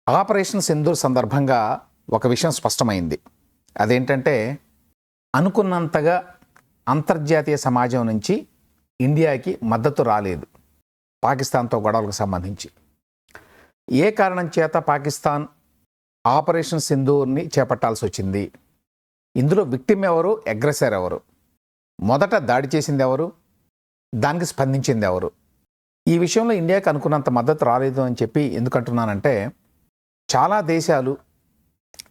Operation Sindoor సందర్భంగా ఒక విషయం స్పష్టమైంది. అదేంటంటే అనుకున్నంతగా అంతర్జాతీయ సమాజం నుంచి ఇండియాకి మద్దతు రాలేదు పాకిస్తాన్తో గొడవలకు సంబంధించి. ఏ కారణం చేత పాకిస్తాన్ ఆపరేషన్ సింధూర్ని చేపట్టాల్సి వచ్చింది? ఇందులో విక్టిమ్ ఎవరు, అగ్రెసర్ ఎవరు? మొదట దాడి చేసింది ఎవరు, దానికి స్పందించింది ఎవరు? ఈ విషయంలో ఇండియాకి అనుకున్నంత మద్దతు రాలేదు అని చెప్పి ఎందుకంటున్నానంటే, చాలా దేశాలు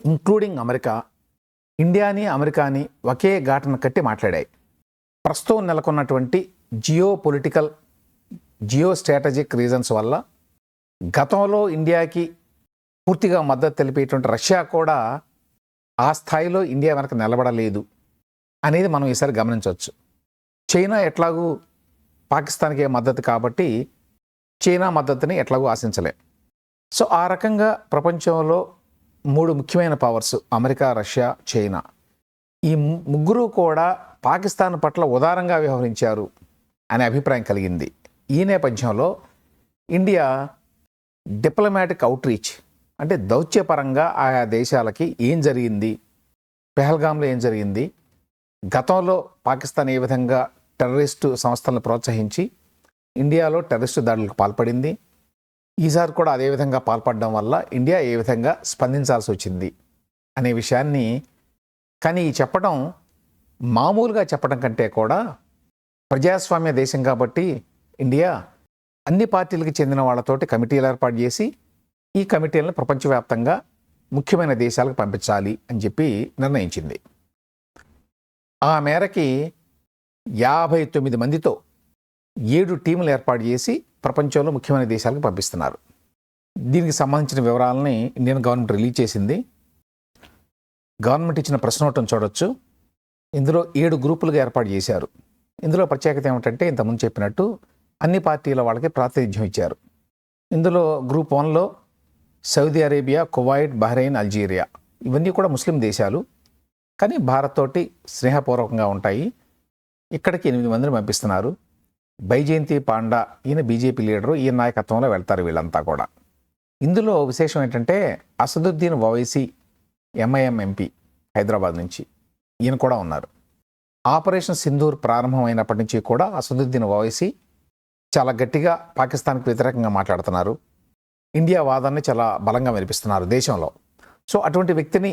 ఇంక్లూడింగ్ అమెరికా ఇండియాని అమెరికాని ఒకే ఘాటన కట్టి మాట్లాడాయి. ప్రస్తుతం నెలకొన్నటువంటి జియో స్ట్రాటజిక్ రీజన్స్ వల్ల గతంలో ఇండియాకి పూర్తిగా మద్దతు తెలిపేటువంటి రష్యా కూడా ఆ స్థాయిలో ఇండియా వెనక నిలబడలేదు అనేది మనం ఈసారి గమనించవచ్చు. చైనా ఎట్లాగూ పాకిస్తాన్కి మద్దతు కాబట్టి చైనా మద్దతుని ఎట్లాగూ ఆశించలేం. సో ఆ రకంగా ప్రపంచంలో 3 ముఖ్యమైన పవర్స్ అమెరికా, రష్యా, చైనా, ఈ ముగ్గురు కూడా పాకిస్తాన్ పట్ల ఉదారంగా వ్యవహరించారు అనే అభిప్రాయం కలిగింది. ఈ నేపథ్యంలో ఇండియా డిప్లొమాటిక్ అవుట్రీచ్ అంటే దౌత్యపరంగా ఆయా దేశాలకి ఏం జరిగింది, పెహల్గాంలో ఏం జరిగింది, గతంలో పాకిస్తాన్ ఏ విధంగా టెర్రరిస్టు సంస్థలను ప్రోత్సహించి ఇండియాలో టెర్రరిస్టు దాడులకు పాల్పడింది, ఈసారి కూడా అదేవిధంగా పాల్పడడం వల్ల ఇండియా ఏ విధంగా స్పందించాల్సి వచ్చింది అనే విషయాన్ని కానీ చెప్పడం మామూలుగా చెప్పడం కంటే కూడా ప్రజాస్వామ్య దేశం కాబట్టి ఇండియా అన్ని పార్టీలకు చెందిన వాళ్ళతోటి కమిటీలు ఏర్పాటు చేసి ఈ కమిటీలను ప్రపంచవ్యాప్తంగా ముఖ్యమైన దేశాలకు పంపించాలి అని చెప్పి నిర్ణయించింది. ఆ మేరకి 59 మందితో 7 టీములు ఏర్పాటు చేసి ప్రపంచంలో ముఖ్యమైన దేశాలకు పంపిస్తున్నారు. దీనికి సంబంధించిన వివరాలని ఇండియన్ గవర్నమెంట్ రిలీజ్ చేసింది. గవర్నమెంట్ ఇచ్చిన ప్రెస్ నోట్ను చూడొచ్చు. ఇందులో 7 గ్రూపులుగా ఏర్పాటు చేశారు. ఇందులో ప్రత్యేకత ఏమిటంటే ఇంతకుముందు చెప్పినట్టు అన్ని పార్టీల వాళ్ళకి ప్రాతినిధ్యం ఇచ్చారు. ఇందులో గ్రూప్ 1లో Saudi Arabia, Kuwait, Bahrain, Algeria ఇవన్నీ కూడా ముస్లిం దేశాలు, కానీ భారత్ తోటి స్నేహపూర్వకంగా ఉంటాయి. ఇక్కడికి 8 మందిని పంపిస్తున్నారు. బైజయంతి పాండా ఈయన బీజేపీ లీడరు, ఈయన నాయకత్వంలో వెళ్తారు వీళ్ళంతా కూడా. ఇందులో విశేషం ఏంటంటే అసదుద్దీన్ ఓవైసీ ఎంఐఎం ఎంపీ హైదరాబాద్ నుంచి ఈయన కూడా ఉన్నారు. ఆపరేషన్ సింధూర్ ప్రారంభమైనప్పటి నుంచి కూడా అసదుద్దీన్ ఓవైసీ చాలా గట్టిగా పాకిస్తాన్కి వ్యతిరేకంగా మాట్లాడుతున్నారు. ఇండియా వాదాన్ని చాలా బలంగా వినిపిస్తున్నారు దేశంలో. సో అటువంటి వ్యక్తిని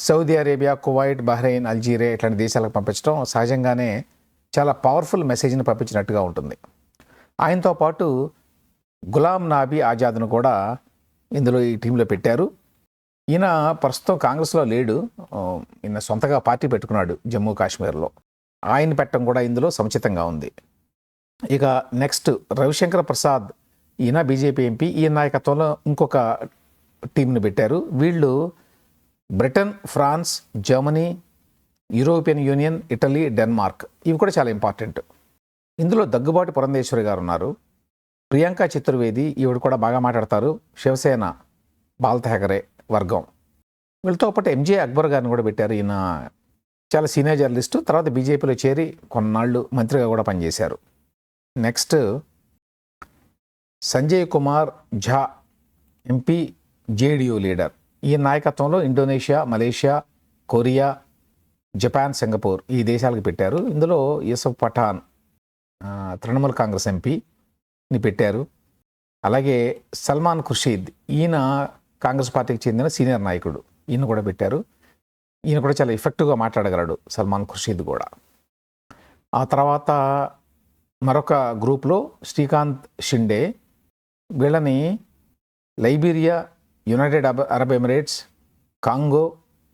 Saudi Arabia, Kuwait, Bahrain, Algeria ఇట్లాంటి దేశాలకు పంపించడం సహజంగానే చాలా పవర్ఫుల్ మెసేజ్ని పంపించినట్టుగా ఉంటుంది. ఆయనతో పాటు గులాం నబీ ఆజాద్ను కూడా ఇందులో ఈ టీంలో పెట్టారు. ఈయన ప్రస్తుతం కాంగ్రెస్లో లేడు, ఈయన సొంతగా పార్టీ పెట్టుకున్నాడు జమ్మూ కాశ్మీర్లో. ఆయన పెట్టడం కూడా ఇందులో సముచితంగా ఉంది. ఇక నెక్స్ట్ రవిశంకర్ ప్రసాద్, ఈయన బీజేపీ ఎంపీ, ఈయన నాయకత్వంలో ఇంకొక టీంని పెట్టారు. వీళ్ళు Britain, France, Germany, European Union, Italy, Denmark ఇవి కూడా చాలా ఇంపార్టెంట్. ఇందులో దగ్గుబాటి పురంధేశ్వరి గారు ఉన్నారు. ప్రియాంక చతుర్వేది ఈవిడ కూడా బాగా మాట్లాడతారు. శివసేన బాల్ ఠాకరే వర్గం. వీళ్ళతో పాటు ఎంజే అక్బర్ గారిని కూడా పెట్టారు. ఈయన చాలా సీనియర్ జర్నలిస్టు, తర్వాత బీజేపీలో చేరి కొన్నాళ్ళు మంత్రిగా కూడా పనిచేశారు. నెక్స్ట్ సంజయ్ కుమార్ ఝా ఎంపీ, జేడీయూ లీడర్. ఈ నాయకత్వంలో Indonesia, Malaysia, Korea, Japan, Singapore ఈ దేశాలకు పెట్టారు. ఇందులో యూసఫ్ పఠాన్ తృణమూల్ కాంగ్రెస్ ఎంపీని పెట్టారు. అలాగే సల్మాన్ ఖుర్షీద్, ఈయన కాంగ్రెస్ పార్టీకి చెందిన సీనియర్ నాయకుడు, ఈయన కూడా పెట్టారు. ఈయన కూడా చాలా ఎఫెక్టివ్గా మాట్లాడగలడు సల్మాన్ ఖుర్షీద్ కూడా. ఆ తర్వాత మరొక గ్రూప్లో శ్రీకాంత్ షిండే, వీళ్ళని Liberia, United Arab Emirates, Congo,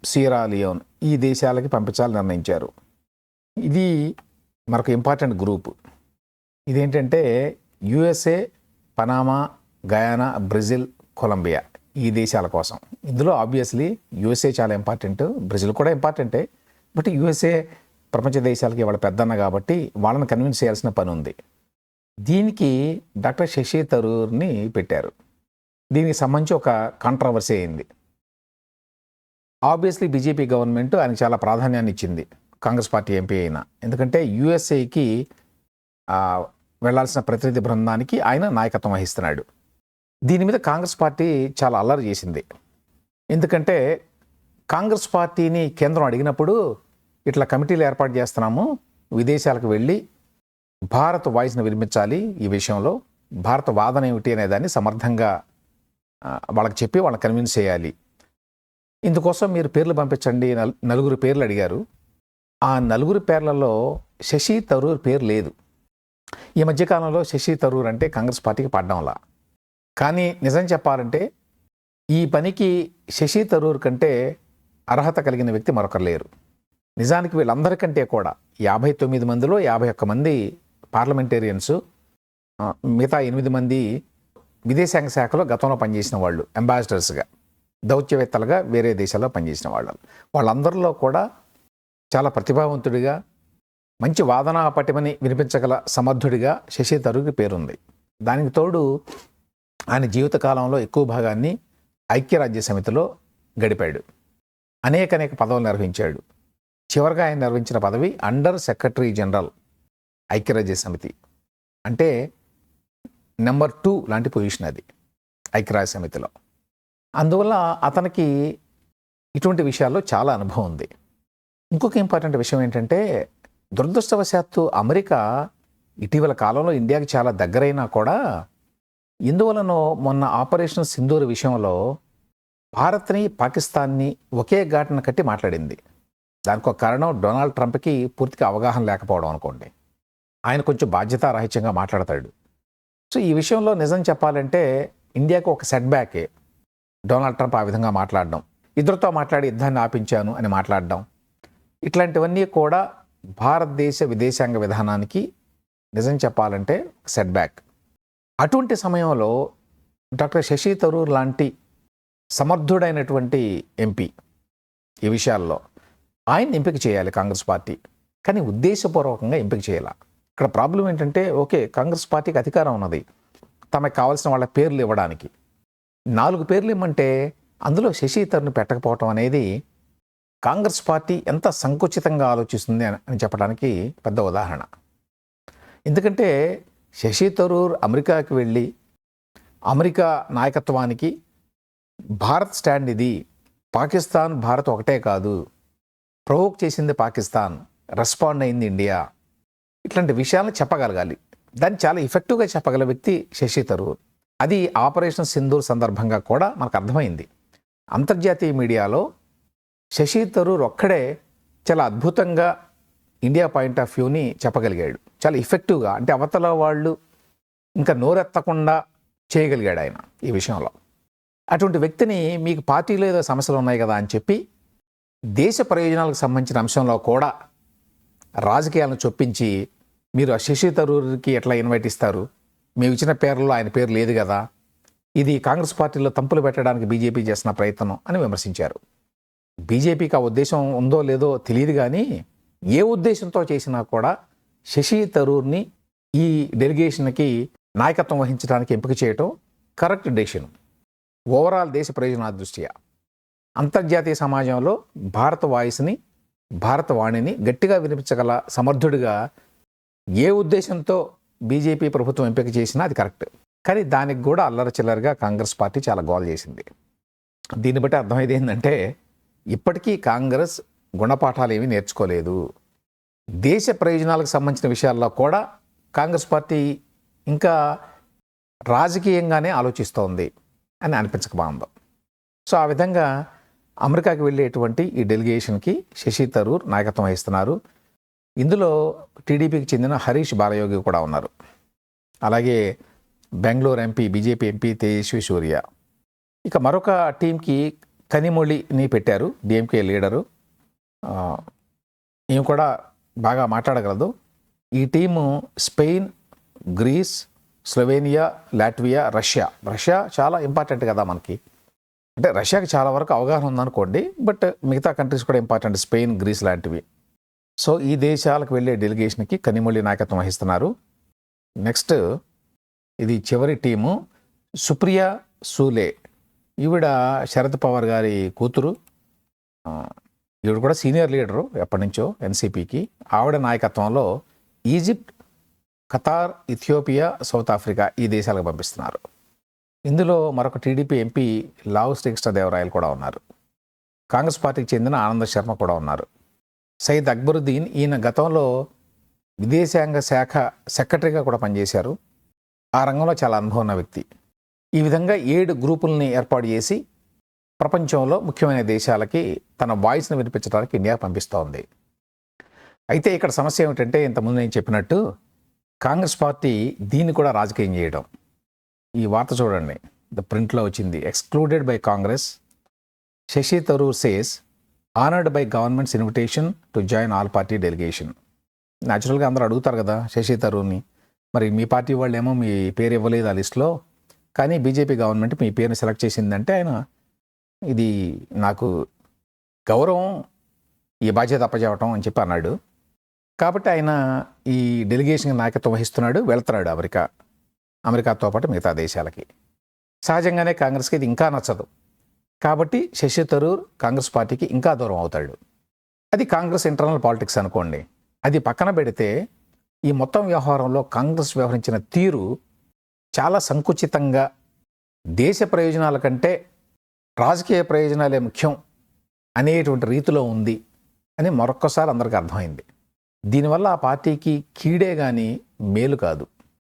Sierra Leone ఈ దేశాలకి పంపించాలని నిర్ణయించారు. ఇది మరొక ఇంపార్టెంట్ గ్రూప్. ఇదేంటంటే USA, Panama, Guyana, Brazil, Colombia ఈ దేశాల కోసం. ఇందులో ఆబ్వియస్లీ యుఎస్ఏ చాలా ఇంపార్టెంట్, బ్రెజిల్ కూడా ఇంపార్టెంటే. బట్ యుఎస్ఏ ప్రపంచ దేశాలకి వాళ్ళ పెద్దన్న కాబట్టి వాళ్ళని కన్విన్స్ చేయాల్సిన పని ఉంది. దీనికి డాక్టర్ శశి థరూర్ని పెట్టారు. దీనికి సంబంధించి ఒక కాంట్రవర్సీ అయింది. ఆబ్వియస్లీ బీజేపీ గవర్నమెంట్ ఆయనకు చాలా ప్రాధాన్యాన్ని ఇచ్చింది, కాంగ్రెస్ పార్టీ ఎంపీ అయినా. ఎందుకంటే యుఎస్ఏకి వెళ్లాల్సిన ప్రతినిధి బృందానికి ఆయన నాయకత్వం వహిస్తున్నాడు. దీని మీద కాంగ్రెస్ పార్టీ చాలా అల్లరి చేసింది. ఎందుకంటే కాంగ్రెస్ పార్టీని కేంద్రం అడిగినప్పుడు ఇట్లా కమిటీలు ఏర్పాటు చేస్తున్నాము, విదేశాలకు వెళ్ళి భారత్ వాయిస్ని వినిపించాలి, ఈ విషయంలో భారత వాదన ఏమిటి అనేదాన్ని సమర్థంగా వాళ్ళకి చెప్పి వాళ్ళని కన్విన్స్ చేయాలి, ఇందుకోసం మీరు పేర్లు పంపించండి. నలుగురు పేర్లు అడిగారు. ఆ నలుగురు పేర్లలో శశి థరూర్ పేరు లేదు. ఈ మధ్యకాలంలో శశి థరూర్ అంటే కాంగ్రెస్ పార్టీకి పడ్డంలా. కానీ నిజం చెప్పాలంటే ఈ పనికి శశి థరూర్ కంటే అర్హత కలిగిన వ్యక్తి మరొకరు లేరు. నిజానికి వీళ్ళందరికంటే కూడా 59 మందిలో 51 మంది పార్లమెంటేరియన్స్, మిగతా 8 మంది విదేశాంగ శాఖలో గతంలో పనిచేసిన వాళ్ళు, అంబాసిడర్స్గా, దౌత్యవేత్తలుగా వేరే దేశాల్లో పనిచేసిన వాళ్ళు. వాళ్ళందరిలో కూడా చాలా ప్రతిభావంతుడిగా, మంచి వాదనా పటిమని వినిపించగల సమర్థుడిగా శశి థరూర్కి పేరుంది. దానికి తోడు ఆయన జీవితకాలంలో ఎక్కువ భాగాన్ని ఐక్యరాజ్య సమితిలో గడిపాడు. అనేక పదవులు నిర్వహించాడు. చివరిగా ఆయన నిర్వహించిన పదవి అండర్ సెక్రటరీ జనరల్ ఐక్యరాజ్య సమితి. అంటే నెంబర్ 2 లాంటి పొజిషన్ అది ఐక్యరాజ్య సమితిలో. అందువల్ల అతనికి ఇటువంటి విషయాల్లో చాలా అనుభవం ఉంది. ఇంకొక ఇంపార్టెంట్ విషయం ఏంటంటే, దురదృష్టవశాత్తు అమెరికా ఇటీవల కాలంలో ఇండియాకి చాలా దగ్గరైనా కూడా ఎందువలనో మొన్న ఆపరేషన్ సింధూర్ విషయంలో భారత్ని, పాకిస్తాన్ని ఒకే ఘాటున కట్టి మాట్లాడింది. దానికి ఒక కారణం డొనాల్డ్ ట్రంప్కి పూర్తిగా అవగాహన లేకపోవడం అనుకోండి. ఆయన కొంచెం బాధ్యతారాహిత్యంగా మాట్లాడతాడు. సో ఈ విషయంలో నిజం చెప్పాలంటే ఇండియాకు ఒక సెట్ బ్యాకే డొనాల్డ్ ట్రంప్ ఆ విధంగా మాట్లాడడం, ఇద్దరితో మాట్లాడి యుద్ధాన్ని ఆపించాను అని మాట్లాడడం, ఇట్లాంటివన్నీ కూడా భారతదేశ విదేశాంగ విధానానికి నిజం చెప్పాలంటే సెట్ బ్యాక్. అటువంటి సమయంలో డాక్టర్ శశి థరూర్ లాంటి సమర్థుడైనటువంటి ఎంపీ ఈ విషయాల్లో ఆయన్ని ఎంపిక చేయాలి కాంగ్రెస్ పార్టీ, కానీ ఉద్దేశపూర్వకంగా ఎంపిక చేయాలి. ఇక్కడ ప్రాబ్లం ఏంటంటే, ఓకే, కాంగ్రెస్ పార్టీకి అధికారం ఉన్నది తమకు కావాల్సిన వాళ్ళ పేర్లు ఇవ్వడానికి. 4 పేర్లు ఇమ్మంటే అందులో శశి థరూర్ని పెట్టకపోవటం అనేది కాంగ్రెస్ పార్టీ ఎంత సంకుచితంగా ఆలోచిస్తుంది అని చెప్పడానికి పెద్ద ఉదాహరణ. ఎందుకంటే శశి థరూర్ అమెరికాకి వెళ్ళి అమెరికా నాయకత్వానికి భారత్ స్టాండ్ ఇది, పాకిస్తాన్ భారత్ ఒకటే కాదు, ప్రొవోక్ చేసింది పాకిస్తాన్, రెస్పాండ్ అయింది ఇండియా, ఇట్లాంటి విషయాలను చెప్పగలగాలి. దాన్ని చాలా ఎఫెక్టివ్గా చెప్పగల వ్యక్తి శశి థరూర్. అది ఆపరేషన్ సింధూర్ సందర్భంగా కూడా మనకు అర్థమైంది. అంతర్జాతీయ మీడియాలో శశి థరూర్ ఒక్కడే చాలా అద్భుతంగా ఇండియా పాయింట్ ఆఫ్ వ్యూని చెప్పగలిగాడు, చాలా ఎఫెక్టివ్గా. అంటే అవతల వాళ్ళు ఇంకా నోరెత్తకుండా చేయగలిగాడు ఆయన ఈ విషయంలో. అటువంటి వ్యక్తిని మీకు పార్టీలో ఏదో సమస్యలు ఉన్నాయి కదా అని చెప్పి దేశ ప్రయోజనాలకు సంబంధించిన అంశంలో కూడా రాజకీయాలను చొప్పించి మీరు ఆ శశి థరూర్కి ఎట్లా ఇన్వైట్ ఇస్తారు, మేము ఇచ్చిన పేర్లలో ఆయన పేరు లేదు కదా, ఇది కాంగ్రెస్ పార్టీలో తంపులు పెట్టడానికి బీజేపీ చేసిన ప్రయత్నం అని విమర్శించారు. బీజేపీకి ఆ ఉద్దేశం ఉందో లేదో తెలియదు, కానీ ఏ ఉద్దేశంతో చేసినా కూడా శశి థరూర్ని ఈ డెలిగేషన్కి నాయకత్వం వహించడానికి ఎంపిక చేయటం కరెక్ట్ డెసిషన్. ఓవరాల్ దేశ ప్రయోజనాల దృష్ట్యా అంతర్జాతీయ సమాజంలో భారత వాయిస్ని, భారత వాణిని గట్టిగా వినిపించగల సమర్థుడిగా ఏ ఉద్దేశంతో బీజేపీ ప్రభుత్వం ఎంపిక చేసినా అది కరెక్ట్. కానీ దానికి కూడా అల్లర చిల్లరగా కాంగ్రెస్ పార్టీ చాలా గోల్ చేసింది. దీన్ని బట్టి అర్థమైంది ఏంటంటే, ఇప్పటికీ కాంగ్రెస్ గుణపాఠాలు ఏమీ నేర్చుకోలేదు. దేశ ప్రయోజనాలకు సంబంధించిన విషయాల్లో కూడా కాంగ్రెస్ పార్టీ ఇంకా రాజకీయంగానే ఆలోచిస్తోంది అని అనిపించకబాగుంది. సో ఆ విధంగా అమెరికాకి వెళ్ళేటువంటి ఈ డెలిగేషన్కి శశి థరూర్ నాయకత్వం వహిస్తున్నారు. ఇందులో టీడీపీకి చెందిన హరీష్ బాలయోగి కూడా ఉన్నారు. అలాగే Bengaluru MP, BJP MP Tejasvi Surya. ఇక మరొక టీంకి కనిమొళిని పెట్టారు, డిఎంకే లీడరు. ఈమె కూడా బాగా మాట్లాడగలదు. ఈ team Spain, Greece, Slovenia, Latvia, Russia చాలా ఇంపార్టెంట్ కదా మనకి. అంటే రష్యాకి చాలా వరకు అవగాహన ఉందనుకోండి, బట్ మిగతా కంట్రీస్ కూడా ఇంపార్టెంట్, స్పెయిన్, గ్రీస్ లాంటివి. సో ఈ దేశాలకు వెళ్ళే డెలిగేషన్కి కనిమొళి నాయకత్వం వహిస్తున్నారు. నెక్స్ట్ ఇది చివరి టీము సుప్రియా సూలే. ఈవిడ శరద్ పవార్ గారి కూతురు. ఈవిడ కూడా సీనియర్ లీడరు ఎప్పటి నుంచో ఎన్సీపీకి. ఆవిడ నాయకత్వంలో Egypt, Qatar, Ethiopia, south Africa ఈ దేశాలకు పంపిస్తున్నారు. ఇందులో మరొక టీడీపీ ఎంపీ లావు శ్రీకృష్ణదేవరాయలు కూడా ఉన్నారు. కాంగ్రెస్ పార్టీకి చెందిన ఆనంద శర్మ కూడా ఉన్నారు. సయ్యద్ అక్బరుద్దీన్ ఈయన గతంలో విదేశాంగ శాఖ సెక్రటరీగా కూడా పనిచేశారు. ఆ రంగంలో చాలా అనుభవం ఉన్న వ్యక్తి. ఈ విధంగా 7 గ్రూపుల్ని ఏర్పాటు చేసి ప్రపంచంలో ముఖ్యమైన దేశాలకి తన వాయిస్ని వినిపించడానికి ఇండియా పంపిస్తూ ఉంది. అయితే ఇక్కడ సమస్య ఏమిటంటే, ఇంతకుముందు నేను చెప్పినట్టు కాంగ్రెస్ పార్టీ దీన్ని కూడా రాజకీయం చేయడం. ఈ వార్త చూడండి, ద ప్రింట్లో వచ్చింది. Excluded by Congress, Shashi Tharoor says honoured by government's invitation to join all party delegation. న్యాచురల్గా అందరూ అడుగుతారు కదా శశి థరూర్ని, మరి మీ పార్టీ వాళ్ళు ఏమో మీ పేరు ఇవ్వలేదు ఆ లిస్టులో, కానీ బీజేపీ గవర్నమెంట్ మీ పేరుని సెలెక్ట్ చేసిందంటే ఆయన ఇది నాకు గౌరవం, ఈ బాధ్యత అప్పచెప్పటం అని చెప్పి అన్నాడు. కాబట్టి ఆయన ఈ డెలిగేషన్ నాయకత్వం వహిస్తున్నాడు, వెళ్తున్నాడు అమెరికాతో పాటు మిగతా దేశాలకి. సహజంగానే కాంగ్రెస్కి ఇది ఇంకా నచ్చదు. కాబట్టి శశి థరూర్ కాంగ్రెస్ పార్టీకి ఇంకా దూరం అవుతాడు. అది కాంగ్రెస్ ఇంటర్నల్ పాలిటిక్స్ అనుకోండి. అది పక్కన పెడితే ఈ మొత్తం వ్యవహారంలో కాంగ్రెస్ వ్యవహరించిన తీరు చాలా సంకుచితంగా, దేశ ప్రయోజనాల కంటే రాజకీయ ప్రయోజనాలే ముఖ్యం అనేటువంటి రీతిలో ఉంది అని మరొక్కసారి అందరికీ అర్థమైంది. దీనివల్ల ఆ పార్టీకి కీడే కానీ మేలు కాదు.